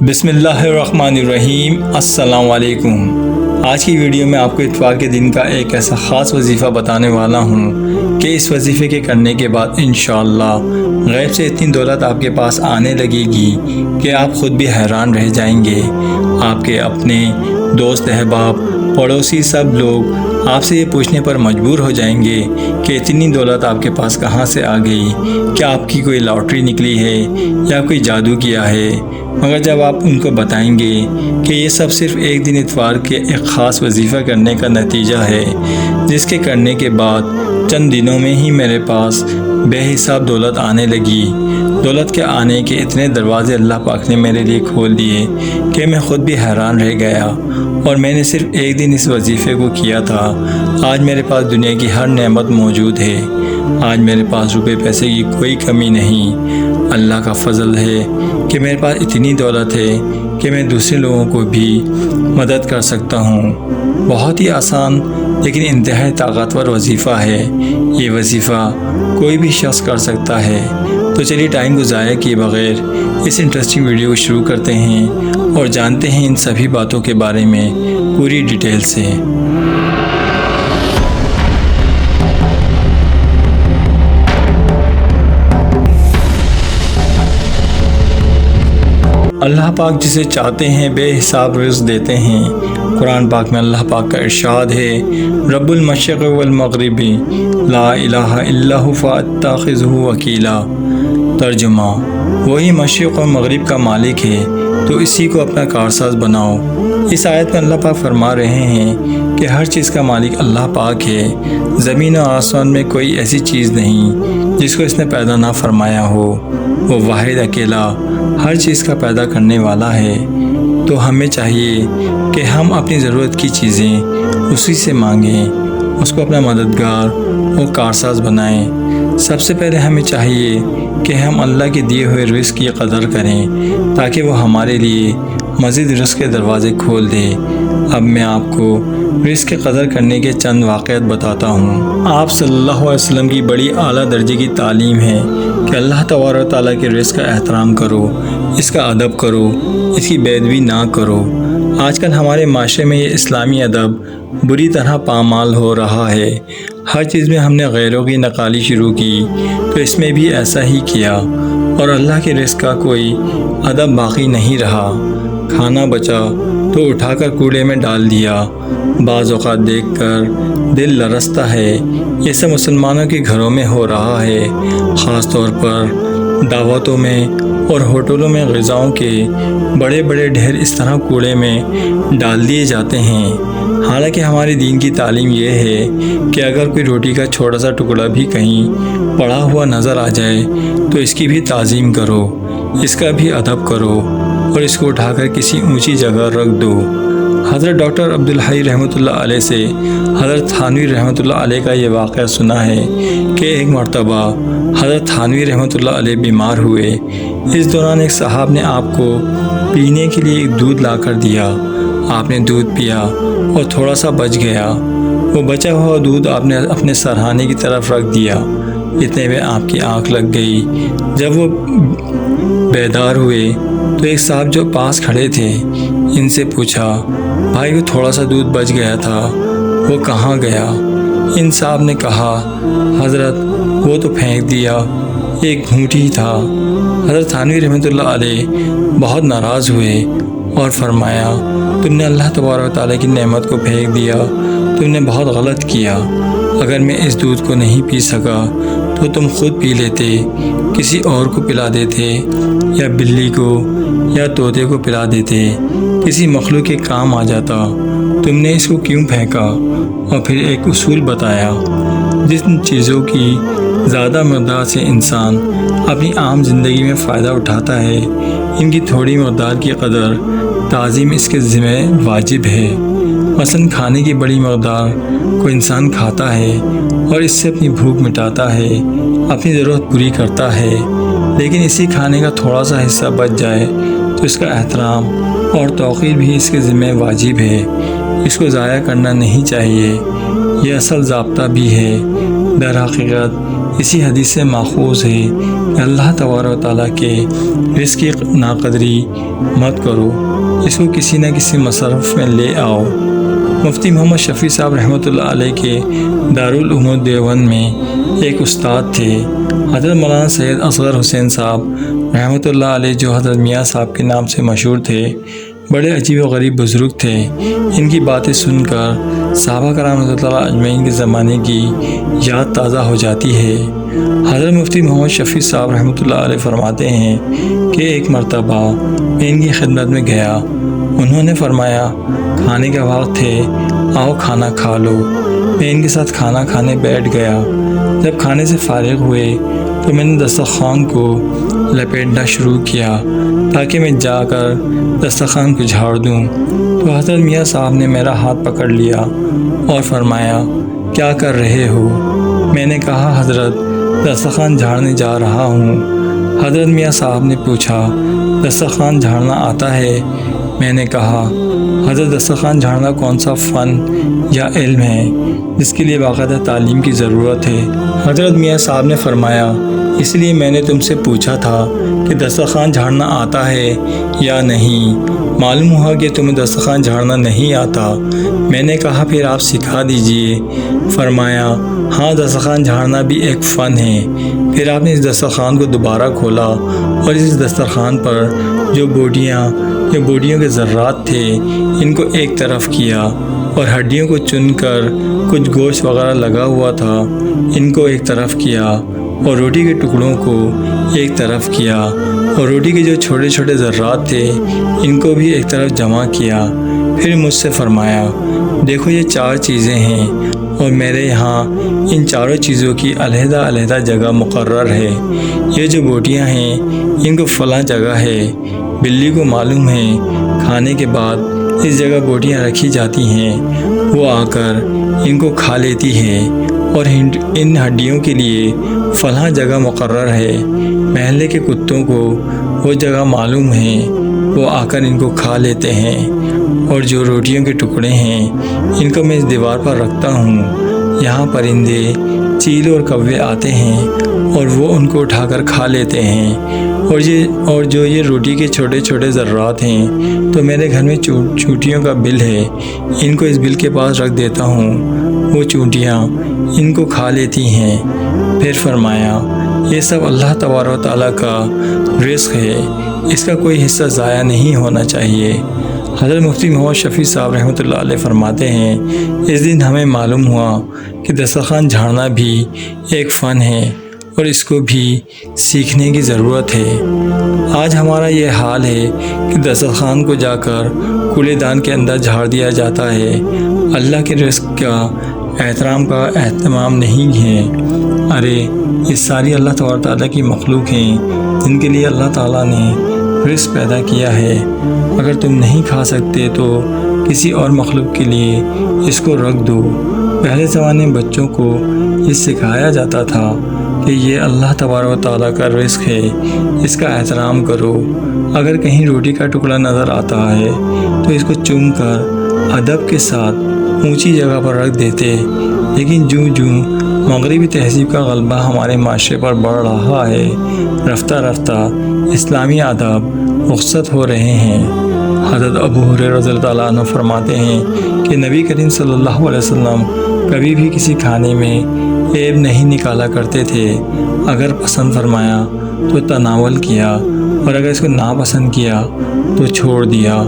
بسم اللہ الرحمن الرحیم۔ السلام علیکم۔ آج کی ویڈیو میں آپ کو اتوار کے دن کا ایک ایسا خاص وظیفہ بتانے والا ہوں کہ اس وظیفے کے کرنے کے بعد انشاءاللہ غیب سے اتنی دولت آپ کے پاس آنے لگے گی کہ آپ خود بھی حیران رہ جائیں گے۔ آپ کے اپنے دوست احباب پڑوسی سب لوگ آپ سے یہ پوچھنے پر مجبور ہو جائیں گے کہ اتنی دولت آپ کے پاس کہاں سے آ گئی، کیا آپ کی کوئی لاٹری نکلی ہے یا کوئی جادو کیا ہے۔ مگر جب آپ ان کو بتائیں گے کہ یہ سب صرف ایک دن اتوار کے ایک خاص وظیفہ کرنے کا نتیجہ ہے، جس کے کرنے کے بعد چند دنوں میں ہی میرے پاس بے حساب دولت آنے لگی، دولت کے آنے کے اتنے دروازے اللہ پاک نے میرے لیے کھول دیے کہ میں خود بھی حیران رہ گیا۔ اور میں نے صرف ایک دن اس وظیفے کو کیا تھا۔ آج میرے پاس دنیا کی ہر نعمت موجود ہے۔ آج میرے پاس روپے پیسے کی کوئی کمی نہیں۔ اللہ کا فضل ہے کہ میرے پاس اتنی دولت ہے کہ میں دوسرے لوگوں کو بھی مدد کر سکتا ہوں۔ بہت ہی آسان لیکن انتہائی طاقتور وظیفہ ہے۔ یہ وظیفہ کوئی بھی شخص کر سکتا ہے۔ تو چلیے ٹائم کو ضائع کیے بغیر اس انٹرسٹنگ ویڈیو کو شروع کرتے ہیں اور جانتے ہیں ان سبھی باتوں کے بارے میں پوری ڈیٹیل سے۔ اللہ پاک جسے چاہتے ہیں بے حساب رزق دیتے ہیں۔ قرآن پاک میں اللہ پاک کا ارشاد ہے، رب المشرق والمغرب لا الہ الا هو فاتخذہ وکیلا۔ ترجمہ، وہی مشرق اور مغرب کا مالک ہے تو اسی کو اپنا کارساز بناؤ۔ اس آیت میں اللہ پاک فرما رہے ہیں کہ ہر چیز کا مالک اللہ پاک ہے۔ زمین و آسمان میں کوئی ایسی چیز نہیں جس کو اس نے پیدا نہ فرمایا ہو۔ وہ واحد اکیلا ہر چیز کا پیدا کرنے والا ہے۔ تو ہمیں چاہیے کہ ہم اپنی ضرورت کی چیزیں اسی سے مانگیں، اس کو اپنا مددگار اور کارساز بنائیں۔ سب سے پہلے ہمیں چاہیے کہ ہم اللہ کے دیے ہوئے رزق کی قدر کریں تاکہ وہ ہمارے لیے مزید رزق کے دروازے کھول دے۔ اب میں آپ کو رزق کی قدر کرنے کے چند واقعات بتاتا ہوں۔ آپ صلی اللہ علیہ وسلم کی بڑی اعلیٰ درجے کی تعلیم ہے کہ اللہ تبارک و تعالیٰ کے رزق کا احترام کرو، اس کا ادب کرو، اس کی بے ادبی نہ کرو۔ آج کل ہمارے معاشرے میں یہ اسلامی ادب بری طرح پامال ہو رہا ہے۔ ہر چیز میں ہم نے غیروں کی نقالی شروع کی تو اس میں بھی ایسا ہی کیا اور اللہ کے رزق کا کوئی ادب باقی نہیں رہا۔ کھانا بچا تو اٹھا کر کوڑے میں ڈال دیا۔ بعض اوقات دیکھ کر دل لرزتا ہے۔ یہ سب مسلمانوں کے گھروں میں ہو رہا ہے، خاص طور پر دعوتوں میں اور ہوٹلوں میں غذاؤں کے بڑے بڑے ڈھیر اس طرح کوڑے میں ڈال دیے جاتے ہیں۔ حالانکہ ہمارے دین کی تعلیم یہ ہے کہ اگر کوئی روٹی کا چھوٹا سا ٹکڑا بھی کہیں پڑا ہوا نظر آ جائے تو اس کی بھی تعظیم کرو، اس کا بھی ادب کرو اور اس کو اٹھا کر کسی اونچی جگہ رکھ دو۔ حضرت ڈاکٹر عبدالحی رحمۃ اللہ علیہ سے حضرت تھانوی رحمۃ اللہ علیہ کا یہ واقعہ سنا ہے کہ ایک مرتبہ حضرت تھانوی رحمۃ اللہ علیہ بیمار ہوئے۔ اس دوران ایک صاحب نے آپ کو پینے کے لیے ایک دودھ لا کر دیا۔ آپ نے دودھ پیا اور تھوڑا سا بچ گیا۔ وہ بچا ہوا دودھ آپ نے اپنے سرہانے کی طرف رکھ دیا۔ اتنے میں آپ کی آنکھ لگ گئی۔ جب وہ بیدار ہوئے تو ایک صاحب جو پاس کھڑے تھے ان سے پوچھا، بھائی وہ تھوڑا سا دودھ بچ گیا تھا، وہ کہاں گیا؟ ان صاحب نے کہا، حضرت وہ تو پھینک دیا، ایک گھونٹ ہی تھا۔ حضرت تھانوی رحمۃ اللہ علیہ بہت ناراض ہوئے اور فرمایا، تم نے اللہ تبارک و تعالیٰ کی نعمت کو پھینک دیا، تم نے بہت غلط کیا۔ اگر میں اس دودھ کو نہیں پی سکا تو تم خود پی لیتے، کسی اور کو پلا دیتے یا بلی کو یا طوطے کو پلا دیتے، کسی مخلوق کے کام آ جاتا۔ تم نے اس کو کیوں پھینکا؟ اور پھر ایک اصول بتایا، جن چیزوں کی زیادہ مقدار سے انسان اپنی عام زندگی میں فائدہ اٹھاتا ہے، ان کی تھوڑی مقدار کی قدر تعظیم اس کے ذمہ واجب ہے۔ مثلاً کھانے کی بڑی مقدار کو انسان کھاتا ہے اور اس سے اپنی بھوک مٹاتا ہے، اپنی ضرورت پوری کرتا ہے، لیکن اسی کھانے کا تھوڑا سا حصہ بچ جائے تو اس کا احترام اور توقیر بھی اس کے ذمہ واجب ہے۔ اس کو ضائع کرنا نہیں چاہیے۔ یہ اصل ضابطہ بھی ہے۔ در حقیقت اسی حدیث سے ماخوذ ہے کہ اللہ تبارک و تعالیٰ کے رزق کی ناقدری مت کرو، اس کو کسی نہ کسی مصرف میں لے آؤ۔ مفتی محمد شفیع صاحب رحمۃ اللہ علیہ کے دارالعلوم دیوبند میں ایک استاد تھے، حضرت مولانا سید اصغر حسین صاحب رحمۃ اللہ علیہ، جو حضرت میاں صاحب کے نام سے مشہور تھے۔ بڑے عجیب و غریب بزرگ تھے۔ ان کی باتیں سن کر صحابہ کرام رضی اللہ تعالیٰ اجمعین کے زمانے کی یاد تازہ ہو جاتی ہے۔ حضرت مفتی محمد شفیع صاحب رحمۃ اللہ علیہ فرماتے ہیں کہ ایک مرتبہ میں ان کی خدمت میں گیا، انہوں نے فرمایا کھانے کا وقت ہے، آؤ کھانا کھا لو۔ میں ان کے ساتھ کھانا کھانے بیٹھ گیا۔ جب کھانے سے فارغ ہوئے تو میں نے دسترخوان کو لپیٹنا شروع کیا تاکہ میں جا کر دسترخوان کو جھاڑ دوں، تو حضرت میاں صاحب نے میرا ہاتھ پکڑ لیا اور فرمایا کیا کر رہے ہو؟ میں نے کہا حضرت دسترخوان جھاڑنے جا رہا ہوں۔ حضرت میاں صاحب نے پوچھا دسترخوان جھاڑنا آتا ہے؟ میں نے کہا حضرت دسترخوان جھاڑنا کون سا فن یا علم ہے جس کے لیے باقاعدہ تعلیم کی ضرورت ہے؟ حضرت میاں صاحب نے فرمایا اس لیے میں نے تم سے پوچھا تھا کہ دسترخوان جھاڑنا آتا ہے یا نہیں، معلوم ہوا کہ تمہیں دسترخوان جھاڑنا نہیں آتا۔ میں نے کہا پھر آپ سکھا دیجئے۔ فرمایا ہاں دسترخوان جھاڑنا بھی ایک فن ہے۔ پھر آپ نے اس دسترخوان کو دوبارہ کھولا اور اس دسترخوان پر جو بوٹیوں کے ذرات تھے ان کو ایک طرف کیا اور ہڈیوں کو چن کر کچھ گوشت وغیرہ لگا ہوا تھا ان کو ایک طرف کیا اور روٹی کے ٹکڑوں کو ایک طرف کیا اور روٹی کے جو چھوٹے چھوٹے ذرات تھے ان کو بھی ایک طرف جمع کیا۔ پھر مجھ سے فرمایا دیکھو یہ 4 چیزیں ہیں اور میرے یہاں ان چاروں چیزوں کی علیحدہ علیحدہ جگہ مقرر ہے۔ یہ جو بوٹیاں ہیں ان کو فلاں جگہ ہے، بلی کو معلوم ہے کھانے کے بعد اس جگہ بوٹیاں رکھی جاتی ہیں، وہ آ کر ان کو کھا لیتی ہے، اور ان ہڈیوں کے لیے فلاں جگہ مقرر ہے، محلے کے کتوں کو وہ جگہ معلوم ہے، وہ آ کر ان کو کھا لیتے ہیں، اور جو روٹیوں کے ٹکڑے ہیں ان کو میں اس دیوار پر رکھتا ہوں، یہاں پرندے چیل اور کوے آتے ہیں اور وہ ان کو اٹھا کر کھا لیتے ہیں، اور جو یہ روٹی کے چھوٹے چھوٹے ذرات ہیں تو میرے گھر میں چونٹیوں کا بل ہے، ان کو اس بل کے پاس رکھ دیتا ہوں، وہ چونٹیاں ان کو کھا لیتی ہیں۔ پھر فرمایا یہ سب اللہ تبارک و تعالیٰ کا رزق ہے، اس کا کوئی حصہ ضائع نہیں ہونا چاہیے۔ حضرت مفتی محمد شفیع صاحب رحمۃ اللہ علیہ فرماتے ہیں اس دن ہمیں معلوم ہوا کہ دسترخوان جھاڑنا بھی ایک فن ہے اور اس کو بھی سیکھنے کی ضرورت ہے۔ آج ہمارا یہ حال ہے کہ دسترخوان کو جا کر کوڑے دان کے اندر جھاڑ دیا جاتا ہے، اللہ کے رزق کا اہتمام نہیں ہے۔ ارے یہ ساری اللہ تبارک تعالیٰ کی مخلوق ہیں جن کے لیے اللہ تعالیٰ نے رزق پیدا کیا ہے، اگر تم نہیں کھا سکتے تو کسی اور مخلوق کے لیے اس کو رکھ دو۔ پہلے زمانے میں بچوں کو یہ سکھایا جاتا تھا کہ یہ اللہ تبارک و تعالیٰ کا رزق ہے، اس کا احترام کرو۔ اگر کہیں روٹی کا ٹکڑا نظر آتا ہے تو اس کو چوم کر ادب کے ساتھ اونچی جگہ پر رکھ دیتے، لیکن جوں مغربی تہذیب کا غلبہ ہمارے معاشرے پر بڑھ رہا ہے، رفتہ رفتہ اسلامی آداب رخصت ہو رہے ہیں۔ حضرت ابو ہریرہ رضی اللہ عنہ فرماتے ہیں کہ نبی کریم صلی اللہ علیہ وسلم کبھی بھی کسی کھانے میں عیب نہیں نکالا کرتے تھے، اگر پسند فرمایا تو تناول کیا اور اگر اس کو ناپسند کیا تو چھوڑ دیا۔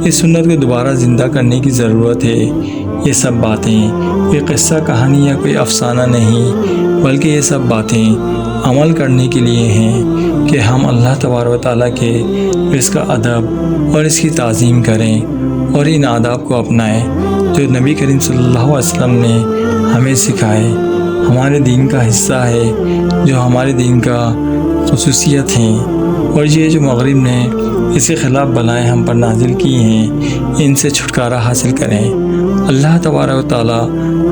اس سنت کو دوبارہ زندہ کرنے کی ضرورت ہے۔ یہ سب باتیں کوئی قصہ کہانی یا کوئی افسانہ نہیں، بلکہ یہ سب باتیں عمل کرنے کے لیے ہیں کہ ہم اللہ تبارک و تعالیٰ کے رزق کا ادب اور اس کی تعظیم کریں اور ان آداب کو اپنائیں جو نبی کریم صلی اللہ علیہ وسلم نے ہمیں سکھائے، ہمارے دین کا حصہ ہے، جو ہمارے دین کا خصوصیت ہیں، اور یہ جو مغرب نے اس کے خلاف بلائیں ہم پر نازل کی ہیں ان سے چھٹکارا حاصل کریں۔ اللہ تبارک و تعالی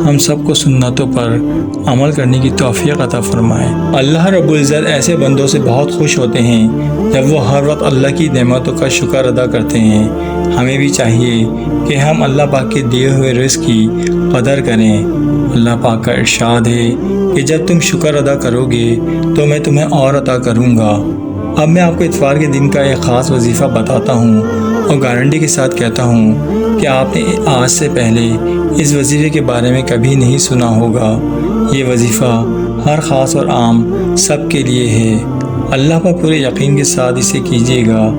ہم سب کو سنتوں پر عمل کرنے کی توفیق عطا فرمائے۔ اللہ رب العزت ایسے بندوں سے بہت خوش ہوتے ہیں جب وہ ہر وقت اللہ کی نعمتوں کا شکر ادا کرتے ہیں۔ ہمیں بھی چاہیے کہ ہم اللہ پاک کے دیے ہوئے رزق کی قدر کریں۔ اللہ پاک کا ارشاد ہے کہ جب تم شکر ادا کرو گے تو میں تمہیں اور عطا کروں گا۔ اب میں آپ کو اتوار کے دن کا ایک خاص وظیفہ بتاتا ہوں اور گارنٹی کے ساتھ کہتا ہوں کہ آپ نے آج سے پہلے اس وظیفے کے بارے میں کبھی نہیں سنا ہوگا۔ یہ وظیفہ ہر خاص اور عام سب کے لیے ہے۔ اللہ پر پورے یقین کے ساتھ اسے کیجیے گا۔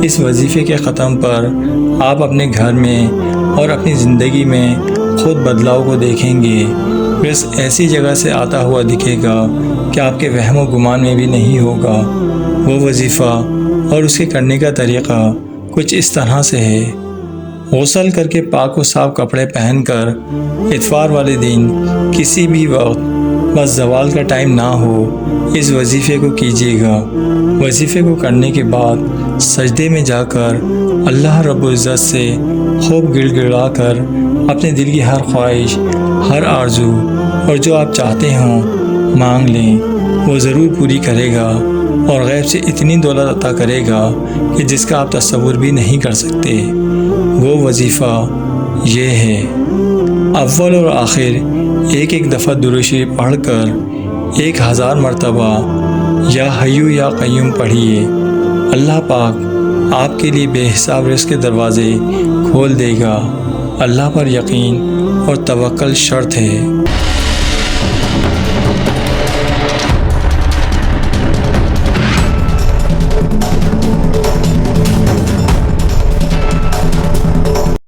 اس وظیفے کے ختم پر آپ اپنے گھر میں اور اپنی زندگی میں خود بدلاؤ کو دیکھیں گے۔ رزق ایسی جگہ سے آتا ہوا دکھے گا کہ آپ کے وہم و گمان میں بھی نہیں ہوگا۔ وہ وظیفہ اور اس کے کرنے کا طریقہ کچھ اس طرح سے ہے۔ غسل کر کے پاک و صاف کپڑے پہن کر اتوار والے دن کسی بھی وقت، بس زوال کا ٹائم نہ ہو، اس وظیفے کو کیجیے گا۔ وظیفے کو کرنے کے بعد سجدے میں جا کر اللہ رب العزت سے خوب گڑ گڑا کر اپنے دل کی ہر خواہش، ہر آرزو اور جو آپ چاہتے ہوں مانگ لیں۔ وہ ضرور پوری کرے گا اور غیب سے اتنی دولت عطا کرے گا کہ جس کا آپ تصور بھی نہیں کر سکتے۔ وہ وظیفہ یہ ہے: اول اور آخر ایک دفعہ درود شریف پڑھ کر 1000 مرتبہ یا حیو یا قیوم پڑھیے۔ اللہ پاک آپ کے لیے بے حساب رزق کے دروازے کھول دے گا۔ اللہ پر یقین اور توکل شرط ہے۔